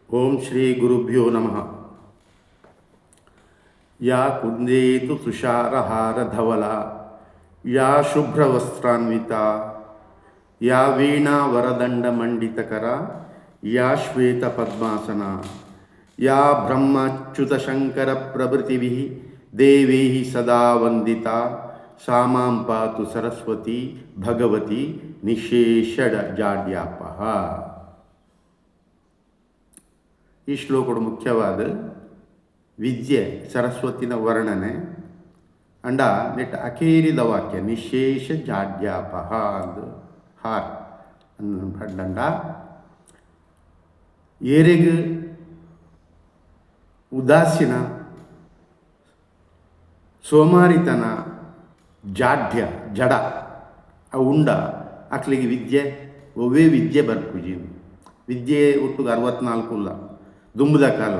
ಓಂ ಶ್ರೀ ಗುರುಭ್ಯೋ ನಮಃ. ಯಾ ಕುಂದೇತು ತುಷಾರಹಾರಧವಲ ಯಾ ಶುಭ್ರವಸ್ತ್ರಾನ್ವಿತ ಯಾ ವೀಣಾ ವರದಂಡಮಂಡಿತಕರ ಯಾ ಶ್ವೇತ ಪದ್ಮಾಸನ ಯಾ ಬ್ರಹ್ಮಚ್ಯುತಶಂಕರ ಪ್ರಭೃತಿಭಿಃ ದೇವೈಃ ಸದಾ ವಂದಿತಾ ಸಾ ಮಾಂ ಪಾತು ಸರಸ್ವತಿ ಭಗವತಿ ನಿಶೇಷಜಾಡ್ಯಾಪಃ. ಈ ಶ್ಲೋಕದ ಮುಖ್ಯವಾದ ವಿದ್ಯೆ ಸರಸ್ವತಿನ ವರ್ಣನೆ ಅಂಡ ನೆಟ್ ಅಕೇರಿದ ವಾಕ್ಯ ನಿಶೇಷ ಜಾಡ್ಯಾಪಹ ಅಂದು ಹಾರ್ ಅಂಡ ಏರೆಗ್ ಉದಾಸೀನ ಸೋಮಾರಿತನ ಜಾಡ್ಯ ಜಡ ಉಂಡ ಅಕ್ಲಿಗೆ ವಿದ್ಯೆ ಒವ್ವೇ ವಿದ್ಯೆ ಬರ್ಪುಜಿ. ವಿದ್ಯೆ ಒಟ್ಟು 64 ಇಲ್ಲ ದುಂಬುದ ಕಾಲ.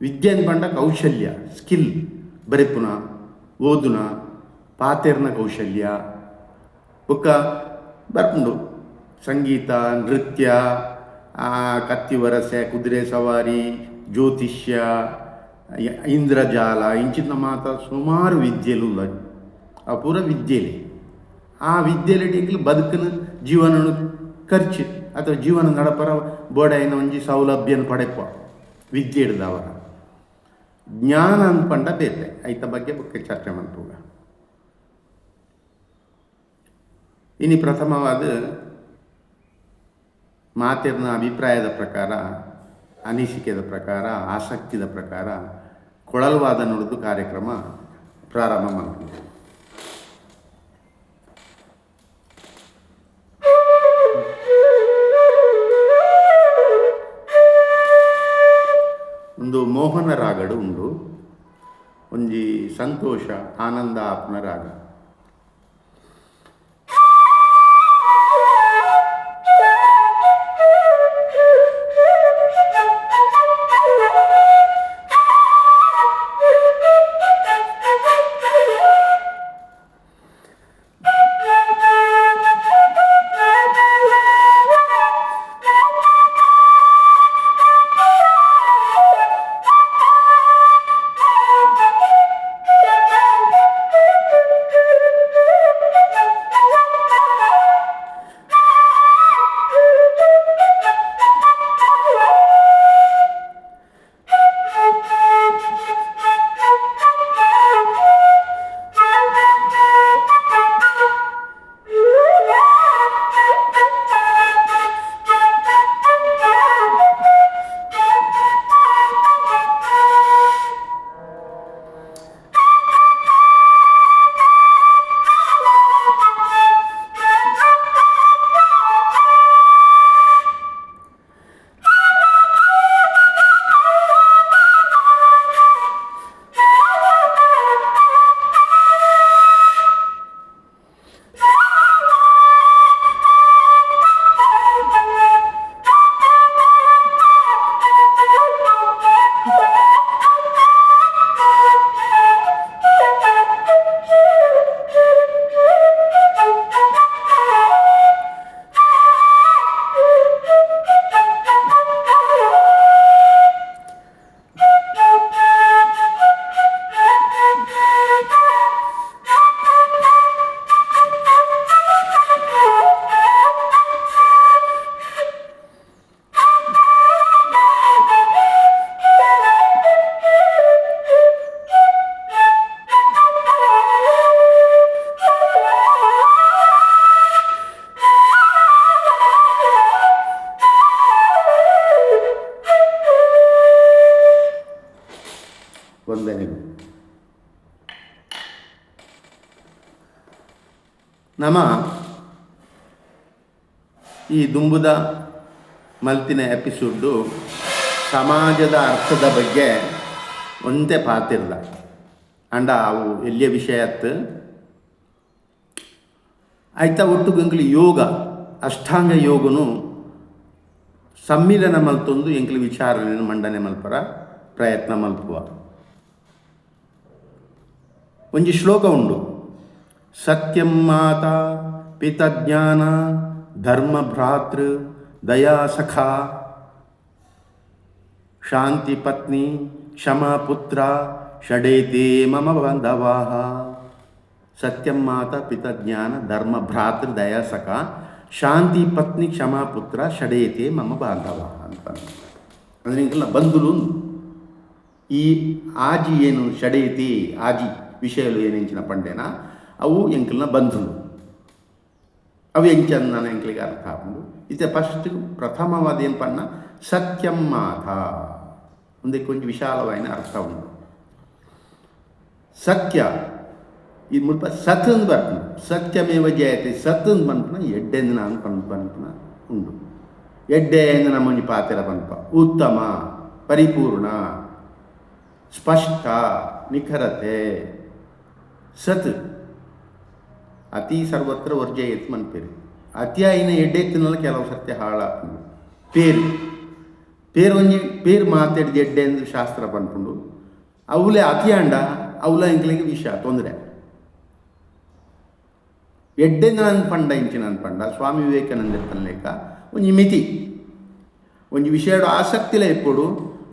ವಿದ್ಯೆ ಅಂದ್ಕೊಂಡ ಕೌಶಲ್ಯ, ಸ್ಕಿಲ್, ಬರೆಪುನ ಓದುನ ಪಾತೆರ್ನ ಕೌಶಲ್ಯ ಒಕ್ಕ ಬರ್ಪುಂಡು. ಸಂಗೀತ, ನೃತ್ಯ, ಕತ್ತಿ ವರಸೆ, ಕುದುರೆ ಸವಾರಿ, ಜ್ಯೋತಿಷ್ಯ, ಇಂದ್ರಜಾಲ ಇಂಚಿನ ಮಾತ ಸುಮಾರು ವಿದ್ಯೆಲು ಆ ಪೂರ ವಿದ್ಯೆಲೆ. ಆ ವಿದ್ಯೆಲೆ ಬದುಕಿನ ಜೀವನ ಖರ್ಚು ಅಥವಾ ಜೀವನ ನಡಪರ ಬೋಡಾಯಿನ ಒಂಜಿ ಸೌಲಭ್ಯನ ಪಡೆಪ ವಿದ್ಯೆ ಹಿಡ್ದವರ. ಜ್ಞಾನ ಅಂದ್ಕೊಂಡ ಬೇರೆ ಐತ ಬಗ್ಗೆ ಚರ್ಚೆ ಮಾಡ್ತುವ. ಇನ್ನು ಪ್ರಥಮವಾದ ಮಾತಿನ ಅಭಿಪ್ರಾಯದ ಪ್ರಕಾರ, ಅನಿಸಿಕೆದ ಪ್ರಕಾರ, ಆಸಕ್ತಿದ ಪ್ರಕಾರ ಕೊಳಲ್ವಾದ ನುಡಿದು ಕಾರ್ಯಕ್ರಮ ಪ್ರಾರಂಭ ಮಾಡ್ತೀವಿ. ಒಂದು ಮೋಹನ ರಾಗಡು ಉಂಡು, ಒಂಜಿ ಸಂತೋಷ ಆನಂದ ಆಪ್ನ ರಾಗ. ನಮ್ಮ ಈ ದುಂಬುದ ಮಲ್ತಿನ ಎಪಿಸೋಡು ಸಮಾಜದ ಅರ್ಥದ ಬಗ್ಗೆ ಒಂದೇ ಪಾತಿರ್ದ ಅಂಡ ಅವು ಎಲ್ಲಿಯ ವಿಷಯ ಅತ್ತು ಆಯ್ತಾ. ಒಟ್ಟು ಎಂಕ್ಲಿ ಯೋಗ, ಅಷ್ಟಾಂಗ ಯೋಗನು ಸಮ್ಮಿಲನ ಮಲ್ತೊಂದು ಎಂಕ್ಲಿ ವಿಚಾರಗಳನ್ನು ಮಂಡನೆ ಮಲ್ಪರ ಪ್ರಯತ್ನ ಮಲ್ಪುವ. ಒಂಜಿ ಶ್ಲೋಕ ಉಂಡು, ಸತ್ಯಂ ಮಾತಾ ಪಿತಜ್ಞಾನ ಧರ್ಮ ಭ್ರಾತೃ ದಯಾ ಸಖಾ ಶಾಂತಿ ಪತ್ನಿ ಕ್ಷಮಾ ಪುತ್ರ ಷಡೇತೆ ಮಮ ಬಾಂಧವಾಃ ಸತ್ಯಂ ಮಾತಾ ಪಿತಾ ಜ್ಞಾನ ಧರ್ಮ ಭ್ರಾತೃ ದಯಾ ಸಖ ಶಾಂತಿ ಪತ್ನಿ ಕ್ಷಮಾ ಪುತ್ರ ಷಡೇತೆ ಮಮ ಬಾಂಧವಾಃ ಅಂತ. ಅಂದರೆ ಇಂಕಲ್ನ ಬಂಧುಲು ಈ ಆಜಿ ಏನು ಷಡೇತಿ ಆಜಿ ವಿಷಯలు ಏನೆಂಚಿನ ಪಂಡೇನ ಅವು ಎಂಕಲ್ನ ಬಂಧುಲು ಅವು ಎಂಚಂದ ನಾನು ಎಂಕಲಿಗೆ ಅರ್ಥ ಆಪುಂಡು. ಇದು ಫಸ್ಟ್ ಪ್ರಥಮವಾದ ಏನು ಪನ್ನ ಸತ್ಯಂ ಮಾತಾ ಒಂದಕ್ಕೆ ಕೊಂಚ ವಿಶಾಲವಾದ ಅರ್ಥ ಉಂಟು. ಸತ್ಯ ಇದು ಮುಲ್ಪ ಸತ್ ಅಂದು ಬರ್ಪುನ ಸತ್ಯಮೇವ ಜಯತೆ ಸತ್ ಅಂದು ಪನ್ಪುನ ಎಡ್ಡೆಂದು ನಾನು ಪನ್ಪುನ ಉಂಡು. ಎಡ್ಡೆ ಎಂದು ನಮ್ಮೊಂಜಿ ಪಾತೆರ ಪನ್ಪ ಉತ್ತಮ ಪರಿಪೂರ್ಣ ಸ್ಪಷ್ಟ ನಿಖರತೆ ಸತ್ ಅತಿ ಸರ್ವತ್ರ ವರ್ಜಯತ್ ಮನ್ಪೇರು ಅತಿ ಆಯ್ನ ಎಡ್ಡೆತ್ತಿನಲ್ಲ ಕೆಲವು ಸರ್ತಿ ಹಾಳಾಪುಂಡು. ಪೇರು ಒಂಜಿ ಪೇರು ಮಾತಾಡಿದ ಎಡ್ಡೆ ಎಂದು ಶಾಸ್ತ್ರ ಪನ್ಪುಂಡು. ಅವಲೇ ಅತಿ ಅಂಡ ಅವಲ ಇಂಕ್ಲಿಗೆ ವಿಷ ತೊಂದರೆ ಎಡ್ಡೆಂದು ನನ್ನ ಪಂಡ ಇಂಚಿನ ನನ್ನ ಪಂಡ ಸ್ವಾಮಿ ವಿವೇಕಾನಂದ ತನ್ನಲೆಕ್ಕ ಒಂಜಿ ಮಿತಿ ಒಂಜಿ ವಿಷಯಡು ಆಸಕ್ತಿಲೇ ಇಪ್ಪೋಡು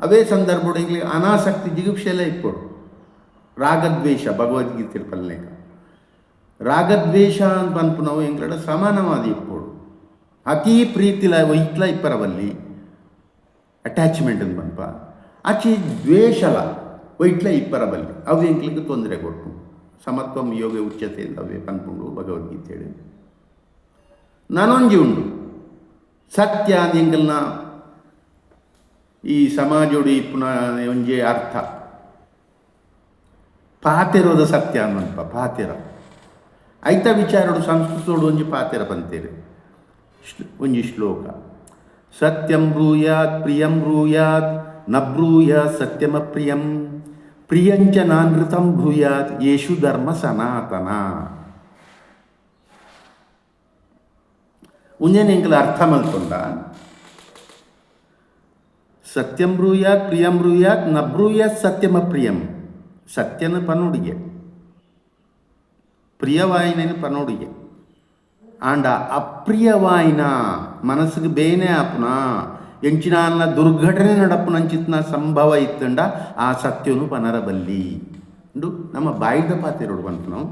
ಅವೇ ಸಂದರ್ಭಡು ಇಂಕ್ಲಿಗೆ ಅನಾಸಕ್ತಿ ಜಿಗುಪ್ಸೆಲ್ಲ ಇಪ್ಪೋಡು. ರಾಗದ್ವೇಷ ಭಗವದ್ಗೀತೆ ಪಲ್ಲೆಕ್ಕ ರಾಗದ್ವೇಷ ಅಂತ ಪನ್ಪು ನಾವು ಎಂಕ್ಲಡ ಸಮಾನವಾದ ಇಪ್ಪೋಡು. ಅತೀ ಪ್ರೀತಿಲ ಇಟ್ಲ ಇಪ್ಪರವಲ್ಲಿ ಅಟ್ಯಾಚ್ಮೆಂಟ್ ಅಂತ ಪನ್ಪ ಆಚೆ ದ್ವೇಷಲ ಒಯ್ಟ್ಲ ಇಪ್ಪರಬಲ್ಲಿ ಅವು ಎಂಕ್ಲಿಗೆ ತೊಂದರೆ ಕೊಟ್ಟು ಸಮತ್ವಂ ಯೋಗ ಉಚ್ಯತೆ ಅಂತ ಅವೇ ಪನ್ಪುಂಡು ಭಗವದ್ಗೀತೆ ಹೇಳಿ. ನಾನೊಂಜಿ ಉಂಡು ಸತ್ಯ ಎಂಕಲ್ನ ಈ ಸಮಾಜೋಡು ಇಪ್ಪುನ ಒಂಜಿ ಅರ್ಥ ಪಾತೆರೋದ ಸತ್ಯ ಅನ್ನಪ್ಪ ಪಾತೆರ ಐತ ವಿಚಾರೋಡು ಸಂಸ್ಕೃತೋಡು ಒಂಜಿ ಪಾತೆರ ಬಂತೇರಿ ಒಂಜಿ ಶ್ಲೋಕ ಸತ್ಯಂ ಬ್ರೂಯಾತ್ ಪ್ರಿಯಂ ಬ್ರೂಯಾತ್ ನ ಬ್ರೂಯಾತ್ ಸತ್ಯಮಪ್ರಿಯಂ ಪ್ರಿಯಂಚ ನಾನೃತಂ ಬ್ರೂಯಾತ್ ಯೇಷು ಧರ್ಮ ಸನಾತನ. ಉಂಜೇನು ಎಂಕಲ ಅರ್ಥ ಮಲ್ಕೊಂಡ ಸತ್ಯಂ ಬ್ರೂಯಾತ್ ಪ್ರಿಯಂ ಬ್ರೂಯಾತ್ ನ ಬ್ರೂಯಾತ್ ಸತ್ಯಮಪ್ರಿಯಂ ಸತ್ಯನ ಪನೋಡಿಗೆ ಪ್ರಿಯವಾಯಿನ ಪನೋಡಿಗೆ ಆಂಡ ಅಪ್ರಿಯವಾಯಿನ ಮನಸ್ಸಿಗೆ ಬೇನೆ ಆಪುನ ಎಂಚಿನ ದುರ್ಘಟನೆ ನಡಪುನಂಚಿತ್ನ ಸಂಭವ ಇತ್ತಂಡ ಆ ಸತ್ಯನು ಪನರಬಲ್ಲಿ ಇಂಡು ನಮ್ಮ ಬಾಯಿದ ಪಾತೆರೋಡು ಬಂತು ನಾವು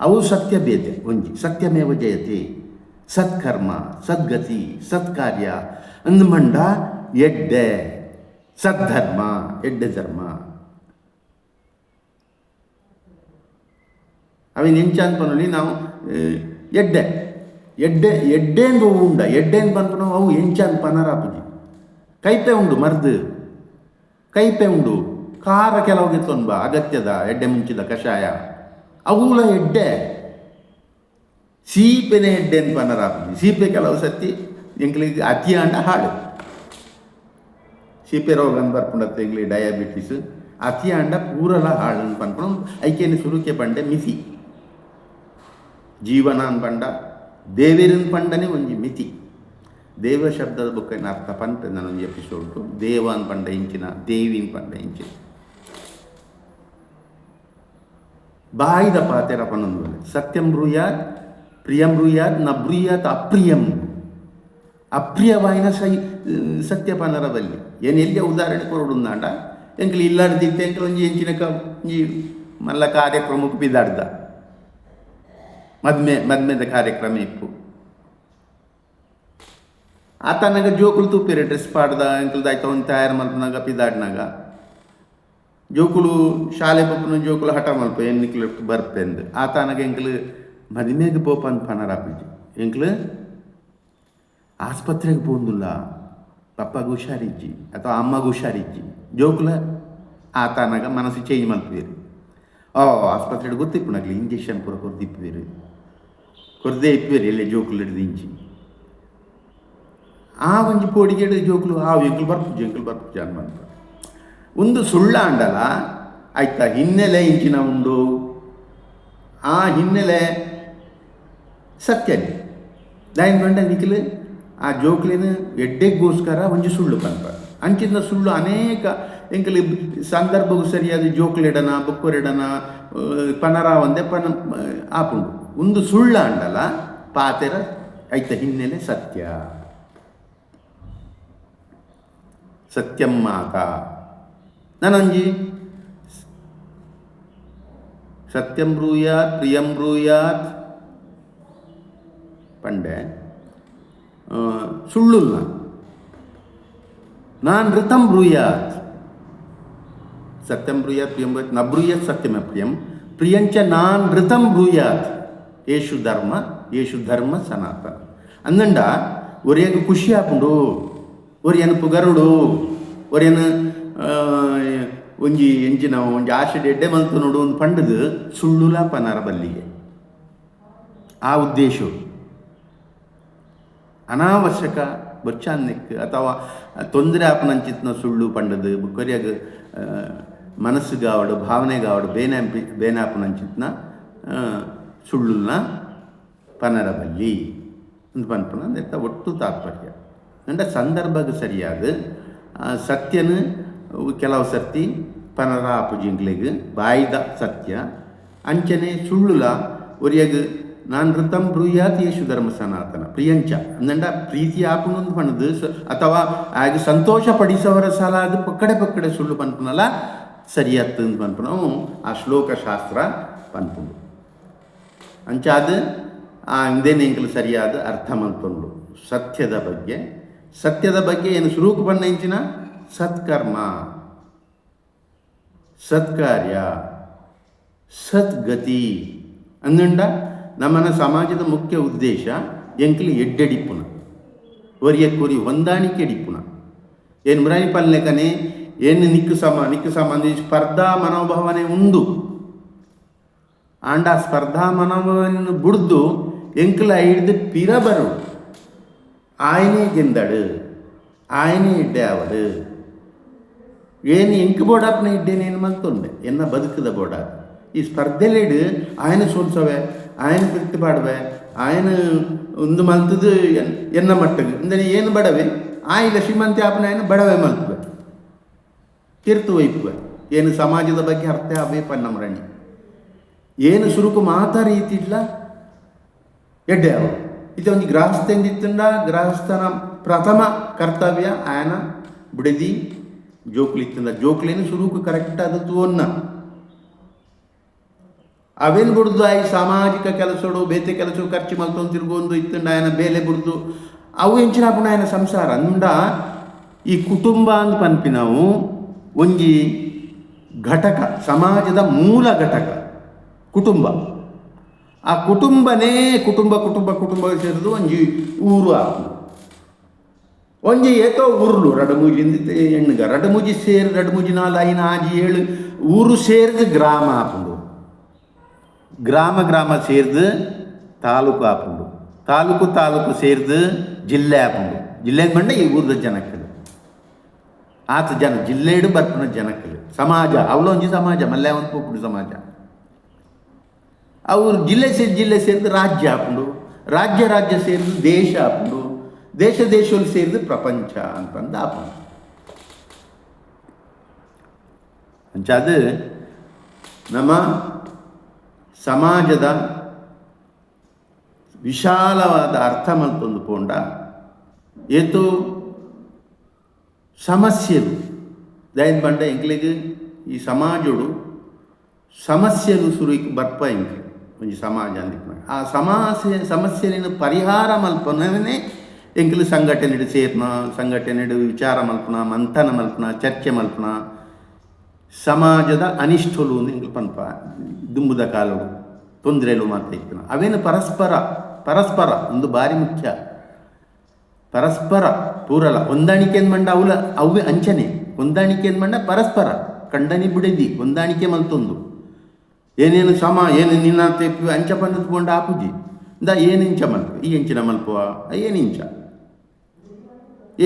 ಅವು ಸತ್ಯ ಬೇತೆ ಒಂಜಿ ಸತ್ಯಮೇವ ಜಯತೆ ಸತ್ಕರ್ಮ ಸದ್ಗತಿ ಸತ್ಕಾರ್ಯ ಅಂದ್ಮಂಡ ಎಡ್ಡೆ ಸದ್ಧರ್ಮ ಎಡ್ಡೆ ಧರ್ಮ ಅವೇನು ಎಂಚ ಅನ್ಪನೊಲಿ ನಾವು ಎಡ್ಡೆ ಎಡ್ಡೆ ಎಡ್ಡೆಂದು ಉಂಡ ಎಡ್ಡೆಂದು ಬಂತು ನಾವು ಅವು ಎಂಚಾನ್ ಪನರಾಪುಜಿ ಕೈಪೆ ಉಂಡು ಮರ್ದು ಕೈಪೆ ಉಂಡು ಖಾರ ಕೆಲವಗೆ ತೊನ್ಬ ಅಗತ್ಯದ ಎಡ್ಡೆ ಮುಂಚಿದ ಕಷಾಯ ಅವುಲ ಎಡ್ಡೆ ಸೀಪೆನೆ ಎಡ್ಡೆ ಅಂತ ಪನರಾಪುಜಿ ಸೀಪೆ ಕೆಲವು ಸತಿ ಎಂಕ್ಲಿಗೆ ಅತಿ ಅಂಡ ಹಾಳು ಸೀಪೆ ರೋಗ ಅಂತ ಬರ್ಪುಂಡತ್ತೆ ಎಂಗ್ಲಿ ಡಯಾಬಿಟಿಸ್ ಅತಿ ಅಂಡ ಪೂರಲ ಹಾಳು ಅಂತ ಪನ್ಪುಣ ಐಕೇನು ಸುರುಕೆ ಬಂಡೆ ಮಿತಿ ಜೀವನ ಅಂತ ಪಂಡ ದೇವೇರನ್ ಪಂಡನೆ ಒಂಜಿ ಮಿತಿ ದೇವ ಶಬ್ದದ ಬುಕ್ಕನ ಅರ್ಥ ಪಂಪ ನಾನೊಂದು ಎಪಿಸೋಡು ದೇವ ಅಂತ ಪಂಡ ಇಂಚಿನ ದೇವಿನ ಪಂಡ ಇಂಚಿನ ಬಾಯಿದ ಪಾತೆರ ಪನ್ನೊಂದು ಸತ್ಯಂ ಬ್ರೂಯಾತ್ ಪ್ರಿಯಂ ಬ್ರೂಯಾತ್ ನ ಬ್ರೂಯಾತ್ ಅಪ್ರಿಯಂ ಅಪ್ರಿಯವಾಯಿನ ಸತ್ಯ ಪನರಬಲ್ಲಿ ಏನು ಎಲ್ಲಿಯ ಉದಾಹರಣೆ ಕೊರಡುಂದಾಂಡ ಎಂಕ್ಲಿ ಇಲ್ಲಾಡ್ದಿತ್ತೆ ಎಂಕ್ಲು ಒಂಜಿ ಎಂಚಿನಕ ಒಂಜಿ ಮಲ್ಲ ಕಾರ್ಯಕ್ರಮಕ್ಕೆ ಬಿದ್ದಾಡ್ದ ಮದ್ಮೆದ ಕಾರ್ಯಕ್ರಮ ಇಪ್ಪು ಆತನಾಗ ಜೋಕುಲು ತುಪ್ಪಿರ ಡ್ರೆಸ್ ಪಾಡ್ದ ಎಂಕ್ಲದ ಆಯ್ತ ಒಂದು ತಯಾರು ಮಲ್ಪನಾಗ ಪಿದಾಡ್ನಾಗ ಜೋಕುಲು ಶಾಲೆ ಪಪ್ಪನ ಜೋಕುಲು ಹಠ ಮಲ್ಪ ಎನ್ನಿಕ್ಲು ಬರ್ಪೆಂದು ಆತನಾಗ ಎಂಕ್ಲು ಮದ್ಮೆಗೆ ಪೋಪ ಅಂತ ಪನರಾಪಿಜಿ ಎಂಕ್ಲು ಆಸ್ಪತ್ರೆಗೆ ಪೋಂದುಲ್ಲ ಪಪ್ಪಗೆ ಹುಷಾರಿಜ್ಜಿ ಅಥವಾ ಅಮ್ಮಗೆ ಹುಷಾರಿಜ್ಜಿ ಜೋಕುಲ ಆತನಾಗ ಮನಸ್ಸು ಚೇಂಜ್ ಮಲ್ಪೇರು ಆಸ್ಪತ್ರೆಗೆ ಗೊತ್ತಿಪ್ಪು ನಗ್ಲಿ ಇಂಜೆಕ್ಷನ್ ಪೂರ ಕೊರ್ದಿಪ್ಪೇರು ಕೊರ್ದೇ ಇಪ್ಪೇರು ಎಲ್ಲೇ ಜೋಕುಲು ಹಿಡಿದು ಇಂಚಿ ಆ ಒಂಜಿ ಪೋಡಿಗೆ ಜೋಕುಲು ಎಂಕುಲು ಬರ್ಪು ಜಾನ್ ಬಂತ ಒಂದು ಸುಳ್ಳ ಅಂಡಲ ಆಯ್ತಾ ಹಿನ್ನೆಲೆ ಇಂಚಿನ ಉಂಡು ಆ ಹಿನ್ನೆಲೆ ಸತ್ಯನೇ ದಾಯಿನ ಬಂಡ ನಿಖಿಲು ಆ ಜೋಕ್ಲಿನ ಎಡ್ಡೆಗೋಸ್ಕರ ಒಂಜಿ ಸುಳ್ಳು ಪನ್ಪ ಅಂಚಿನ ಸುಳ್ಳು ಅನೇಕ ಎಂಕಲಿ ಸಂದರ್ಭಗೂ ಸರಿಯಾದ ಜೋಕ್ಲೆಡನ ಬುಕ್ಕೊರೆಡನ ಪನರಾವಂದೆ ಆಪುಂಡು ಒಂದು ಸುಳ್ಳ ಅಂಡಲ ಪಾತೆರ ಐತ ಹಿನ್ನೆಲೆ ಸತ್ಯ ಸತ್ಯಂ ಮಾತ ನನಂಜಿ ಸತ್ಯಂ ಬ್ರೂಯಾತ್ ಪ್ರಿಯಂ ಬ್ರೂಯಾತ್ ಪಂಡೆ ಸುಳ್ಳುಲ್ಲ ನಾನ್ ಋತಂ ಬ್ರೂಯಾತ್ ಸತ್ಯಂ ಬ್ರೂಯಾತ್ ಪ್ರಿಯಂ ಬ್ರೂಯಾತ್ ನ ಬ್ರೂಯಾತ್ ಸತ್ಯಮ ಪ್ರಿಯಂ ಪ್ರಿಯಂಚ ನಾನ್ ಋತಂ ಬ್ರೂಯಾತ್ ಯೇಷು ಧರ್ಮ ಸನಾತನ ಅಂದಂಡ ಒರಿಯಗೆ ಖುಷಿ ಹಾಕೊಂಡು ಒರಿಯನ ಪುಗರುಡು ಒರಿಯನ ಒಂಜಿ ಎಂಚಿನ ಒಂಜಿ ಆಶೆ ಎಡ್ಡೆ ಮಲ್ತು ನೋಡು ಒಂದು ಪಂಡದು ಸುಳ್ಳುಲ ಪನರ ಬಲ್ಲಿಗೆ ಆ ಉದ್ದೇಶ ಅನಾವಶ್ಯಕ ಬೊಚ್ಚಾನ್ನಿಕ್ ಅಥವಾ ತೊಂದರೆ ಆಪನಂಚಿತ್ನ ಸುಳ್ಳು ಪಂಡದು ಕೊರಿಯಾಗ ಮನಸ್ಸುಗಾವಡು ಭಾವನೆಗಾವಡು ಬೇನಾಪನಂಚಿತ್ನ ಸುಳ್ಳುನ ಪನರ ಬಲ್ಲಿ ಅಂತ ಪನ್ಪನ ಅಂದ ಒಟ್ಟು ತಾತ್ಪರ್ಯ ಅಂಡ ಸಂದರ್ಭಕ್ಕೆ ಸರಿಯಾದ ಸತ್ಯನ ಕೆಲವು ಸರ್ತಿ ಪನರ ಆಪುಜಿಂಗ್ಲಿಗೆ ಬಾಯ್ದ ಸತ್ಯ ಅಂಚನೆ ಸುಳ್ಳುಲ ಒರಿಯಾಗ ನಾನು ಋತಂ ಬ್ರೂಯಾತ್ ಯೇಷು ಧರ್ಮ ಸನಾತನ ಪ್ರಿಯಂಚ ಅಂದಂಡ ಪ್ರೀತಿ ಆಪುನೊಂದು ಪಣದು ಅಥವಾ ಹಾಗೆ ಸಂತೋಷ ಪಡಿಸೋರ ಸಾಲ ಅದು ಪಕ್ಕಡೆ ಸುಳ್ಳು ಪನ್ಪನಲ್ಲ ಸರಿಯತ್ತು ಅಂತ ಪನ್ಪನವು ಆ ಶ್ಲೋಕಶಾಸ್ತ್ರ ಪನ್ಪುಂಡು ಅಂಚಾದ ಆ ಇಂದೇನು ಎಂಕಲು ಸರಿಯಾದ ಅರ್ಥ ಮಲ್ಪುಂಡು ಸತ್ಯದ ಬಗ್ಗೆ ಏನು ಸುರೂಕು ಪನ್ನ ಇಂಚಿನ ಸತ್ಕರ್ಮ ಸತ್ಕಾರ್ಯ ಸದ್ಗತಿ ಅಂದಂಡ ನಮ್ಮನ ಸಮಾಜದ ಮುಖ್ಯ ಉದ್ದೇಶ ಎಂಕಲಿ ಎಡ್ಡೆಡಿಪ್ಪುನ ಒರಿಯಕ್ಕೂರಿ ಹೊಂದಾಣಿಕೆ ಎಡಿಪ್ಪುನ ಏನು ಮುರಾಯಿ ಪಲ್ಲೆಕನೆ ಏನು ನಿಕ್ಕು ಸಂಬಂಧಿ ಸ್ಪರ್ಧಾ ಮನೋಭಾವನೆ ಉಂಡು ಆಂಡ ಸ್ಪರ್ಧಾ ಮನೋಭಾವನೆ ಬುಡ್ದು ಎಂಕಲ ಹಿಡ್ದು ಪಿರ ಬರು ಆಯನೇ ಗೆಂದಡು ಆಯನೇ ಇಡ್ಡೆ ಅವಡು ಏನು ಎಂಕು ಬೋಡಾಪ್ನ ಇಡ್ಡೇನೇನು ಮಲ್ತೊಂಡೆ ಎನ್ನ ಬದುಕದ ಬೋಡ ಈ ಸ್ಪರ್ಧೆಲಿಡು ಆಯನ ಸೋಲ್ಸವೆ ಆಯನ ಪ್ರೀತಿ ಪಾಡುವೆ ಆಯನ ಒಂದು ಮಲ್ತದು ಎನ್ನ ಮಟ್ಟಿಗೆ ಅಂದರೆ ಏನು ಬಡವೆ ಆಯಿಲ್ಲ ಶ್ರೀಮಂತಿ ಆಪನ ಆಯನ ಬಡವೆ ಮಲ್ತವೆ ಕಿರ್ತು ಒಯ್ಪುವೆ ಏನು ಸಮಾಜದ ಬಗ್ಗೆ ಅರ್ಥ ಅವೇ ಪನ್ನಮರಣಿ ಏನು ಸುರುಕು ಮಾತಾ ರೀತಿ ಇಲ್ಲ ಎಡ್ಡೆ ಅವ ಇದು ಒಂದು ಗೃಹಸ್ಥಂದಿತ್ತಂಡ ಗೃಹಸ್ಥನ ಪ್ರಥಮ ಕರ್ತವ್ಯ ಆಯನ ಬಿಡದಿ ಜೋಕ್ಲಿತ್ತಂದ ಜೋಕ್ಲೇನು ಸುರುಕು ಕರೆಕ್ಟ್ ಅದು ತೋನ್ನ ಅವೇನು ಬಿಡ್ದು ಆಯ್ ಸಾಮಾಜಿಕ ಕೆಲಸಗಳು ಬೇತೆ ಕೆಲಸ ಖರ್ಚು ಮಲ್ತೊಂದು ತಿರ್ಗೊಂದು ಇತ್ತಂಡ ಆಯನ ಬೇಲೆ ಬಿಡ್ದು ಅವು ಹೆಂಚಿನ ಹಾಪುಣ ಆಯನ ಸಂಸಾರ ಅಂದ ಈ ಕುಟುಂಬ ಅಂತ ಪನ್ಪಿ ನಾವು ಒಂಜಿ ಘಟಕ ಸಮಾಜದ ಮೂಲ ಘಟಕ ಕುಟುಂಬ ಆ ಕುಟುಂಬನೇ ಕುಟುಂಬ ಸೇರಿದು ಒಂಜಿ ಊರು ಆಪು ಒಂಜಿ ಏತೋ ಊರ್ಲು ರಡಮೂಜಿ ಹೆಣ್ಣಿಗ ರಡಮೂಜಿ ಸೇರಿ ರಡಮೂಜಿ 4 5 6 7 ಊರು ಸೇರಿದು ಗ್ರಾಮ ಆಪುಂಡು ಗ್ರಾಮ ಸೇರಿದು ತಾಲೂಕು ಆಪುಂಡು ತಾಲೂಕು ಸೇರಿದು ಜಿಲ್ಲೆ ಆಪುಂಡು ಜಿಲ್ಲೆ ಬಂಡ ಈ ಊರದ ಜನಕ್ಕಲು ಆತ ಜನ ಜಿಲ್ಲೆಡು ಬರ್ಪುನ ಜನಕ್ಕಲು ಸಮಾಜ ಅವಳೊಂಜಿ ಸಮಾಜ ಮಲ್ಯ ಒಂದು ಪೂಪುಡು ಸಮಾಜ ಅವ್ರು ಜಿಲ್ಲೆ ಸೇರಿದು ರಾಜ್ಯ ಆಪುಂಡು ರಾಜ್ಯ ಸೇರಿದು ದೇಶ ಆಪುಂಡು ದೇಶದಲ್ಲಿ ಸೇರಿದು ಪ್ರಪಂಚ ಅಂತಂದು ಆಪುಂಡು ಅಂಚಾದ ನಮ್ಮ ಸಮಾಜದ ವಿಶಾಲವಾದ ಅರ್ಥ ಮಲ್ತೊಂದು ಪೋಂಡ ಏತು ಸಮಸ್ಯೆಲು ದಯನ್ ಬಂಡ ಎಂಕ್ಲೆಗ್ ಈ ಸಮಾಜಡು ಸಮಸ್ಯೆಲು ಸುರುವಿಗೆ ಬರ್ಪ ಎಂಕ್ಲೆ ಒಂಜಿ ಸಮಾಜ ಅಂದಿಪ್ಪ ಆ ಸಮಸ್ಯೆಲಿನ ಪರಿಹಾರ ಮಲ್ಪನೇ ಎಂಕ್ಲು ಸಂಘಟನೆಡು ಸೇರ್ನ ಸಂಘಟನೆಡು ವಿಚಾರ ಮಲ್ಪನ ಮಂಥನ ಮಲ್ಪನ ಚರ್ಚೆ ಮಲ್ಪನ ಸಮಾಜದ ಅನಿಷ್ಟಲು ಎಂಕ್ಲು ಪನ್ಪ ದುಂಬುದ ಕಾಲಡು ತೊಂದರೆಲು ಮಾತ್ರ ಇಪ್ಪನ ಅವೇನು ಪರಸ್ಪರ ಒಂದು ಬಾರಿ ಮುಖ್ಯ ಪರಸ್ಪರ ಪೂರಲ ಹೊಂದಾಣಿಕೆ ಮಂಡ ಅವೇ ಅಂಚನೆ ಹೊಂದಾಣಿಕೆ ಮಂಡ ಪರಸ್ಪರ ಕಂಡನಿ ಬಿಡದಿ ಹೊಂದಾಣಿಕೆ ಮಲ್ತೊಂದು ಏನೇನು ಏನು ನಿನ್ನ ತೆಪ್ಪಿ ಅಂಚ ಬಂದದ್ಕೊಂಡು ಆಪುಜಿ ಏನು ಇಂಚ ಮಲ್ಪ ಈ ಎಂಚಿನ ಮಲ್ಪುವ ಏನು ಇಂಚ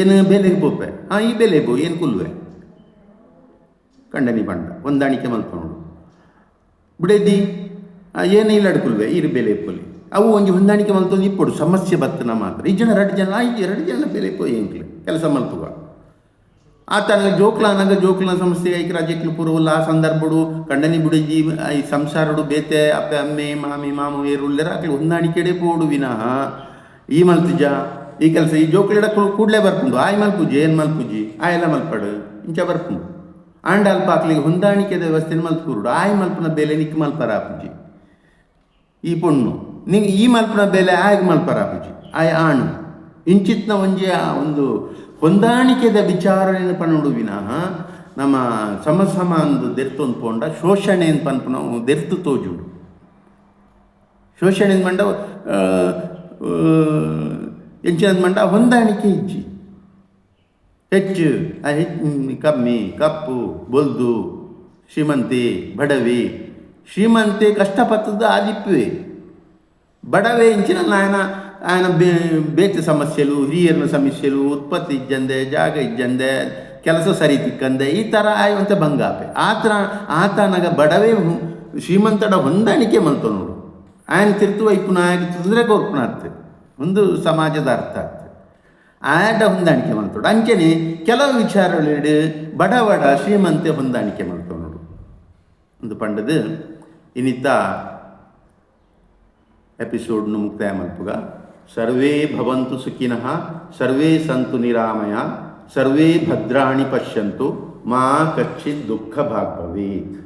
ಏನು ಬೆಲೆಗೆ ಬೋಪೆ ಈ ಬೆಲೆ ಬೋ ಏನು ಕುಲ್ವೆ ಕಂಡನಿ ಬಂಡ ಹೊಂದಾಣಿಕೆ ಮಲ್ಪ ನೋಡು ಬಿಡದಿ ಏನು ಇಲ್ಲ ಅಡ್ಕುಲ್ವೆ ಇರು ಬೆಲೆ ಪೋಲಿ ಅವು ಒಂಜಿ ಹೊಂದಾಣಿಕೆ ಮಲ್ತೊಂದು ಇಪ್ಪಡು ಸಮಸ್ಯೆ ಬತ್ತನ ಮಾತ್ರ ಈ ಜನ 2 ಜನ 2 ಬೆಲೆ ಪೋಯಿ ಎಂಕ್ಲೆ ಕೆಲಸ ಮಲ್ಪುವ ಆತನ ಜೋಕ್ಲನ ಸಮಸ್ಯೆ ಐಕ್ ರಾಜ್ಯಕ್ಕೆ ಪೂರ್ವಲ್ಲ ಆ ಸಂದರ್ಭಡು ಕಂಡನಿ ಬಿಡುಜಿ ಈ ಸಂಸಾರಡು ಬೇತೆ ಅಪ್ಪೆ ಅಮ್ಮೆ ಮಾಮಿ ಮಾಮ ಏರುಳ್ಳರ ಆಕಲಿ ಹೊಂದಾಣಿಕೆಡೆ ಪೋಡು ವಿನಃ ಈ ಮಲ್ತಿಜ ಈ ಕೆಲಸ ಈ ಜೋಕ್ಲಿಡ ಕೂಡಲೇ ಬರ್ಕೊಂಡು ಆಯ್ ಮಲ್ಪುಜಿ ಏನು ಮಲ್ಪುಜಿ ಆಯೆಲ್ಲ ಮಲ್ಪಡು ಇಂಚ ಬರ್ಪುಂಡು ಆಂಡ ಅಲ್ಪ ಆಕ್ಲಿಗೆ ಹೊಂದಾಣಿಕೆದ ವ್ಯವಸ್ಥೆನ ಮಲ್ಪುರುಡು ಆಯ್ ಮಲ್ಪನ ಬೇಲೆ ನಿಕ್ ಮಲ್ಪರಾಪುಜಿ ಈ ಪೊಣ್ಣು ನಿಂಗೆ ಈ ಮಲ್ಪನ ಬೇಲೆ ಆಯ್ಗೆ ಮಲ್ಪರಾಪುಜಿ ಆಯ್ ಆಣು ಇಂಚಿತ್ನ ಒಂಜಿ ಒಂದು ಹೊಂದಾಣಿಕೆದ ವಿಚಾರಣೆನ ಪನ್ನುಡು ವಿನಃ ನಮ್ಮ ಸಮ ಅಂದು ದೆರ್ತೊಂದು ಪೋಂಡ ಶೋಷಣೆ ಅಂತ ಪನ್ಪುನ ದೆರ್ತು ತೋಜುಂಡು ಶೋಷಣೆ ಮಂಡ ಎಂಚಿನದ ಮಂಡ ಹೊಂದಾಣಿಕೆ ಇಜ್ಜಿ ಹೆಚ್ಚು ಕಮ್ಮಿ ಕಪ್ಪು ಬೊಲ್ದು ಶ್ರೀಮಂತೆ ಬಡವೆ ಶ್ರೀಮಂತೆ ಕಷ್ಟಪಟ್ಟದ್ದು ಆದಿಪ್ಪುವೆ ಬಡವೆ ಇಂಚಿನ ఆయన ಬೇತೆ ಸಮಸ್ಯೆಲು ಹಿರಿಯರಿನ ಸಮಸ್ಯೆಲು ಉತ್ಪತ್ತಿ ಇಜ್ಜಂದೆ ಜಾಗ ಇಜ್ಜಂದೆ ಕೆಲಸ ಸರಿ ತಿಕ್ಕಂದೆ ಈ ಥರ ಆಯುವಂತ ಬಂಗಾಪೆ ಆತನಾಗ ಬಡವೇ ಶ್ರೀಮಂತಡ ಹೊಂದಾಣಿಕೆ ಮಂತು ನೋಡು ఆయన ತಿರ್ತುವ ಇಪ್ಪುನ ಆಯ್ಕೆ ತೊಂದರೆ ಕೊರ್ಪುನ ಆಗ್ತದೆ ಒಂದು ಸಮಾಜದ ಅರ್ಥ ಆಗ್ತದೆ ಆಟ ಹೊಂದಾಣಿಕೆ ಮಾಡ್ತೋಡು ಅಂಚನೆ ಕೆಲವು ವಿಚಾರಗಳು ಬಡ ಶ್ರೀಮಂತೆ ಹೊಂದಾಣಿಕೆ ಮಾಡ್ತವೆ ನೋಡು ಒಂದು ಪಂಡದು ಇನ್ನಿತ್ತ ಎಪಿಸೋಡ್ನು ಮುಕ್ತಾಯ ಮಲ್ಪುಗ ಸರ್ವೇ ಭವಂತು ಸುಖಿನಃ ಸರ್ವೇ ಸಂತು ನಿರಾಮಯ ಸರ್ವೇ ಭದ್ರಾಣಿ ಪಶ್ಯಂತು ಮಾ ಕಚ್ಚಿತ್ ದುಃಖ ಭಾಗ್ ಭವೇತ್.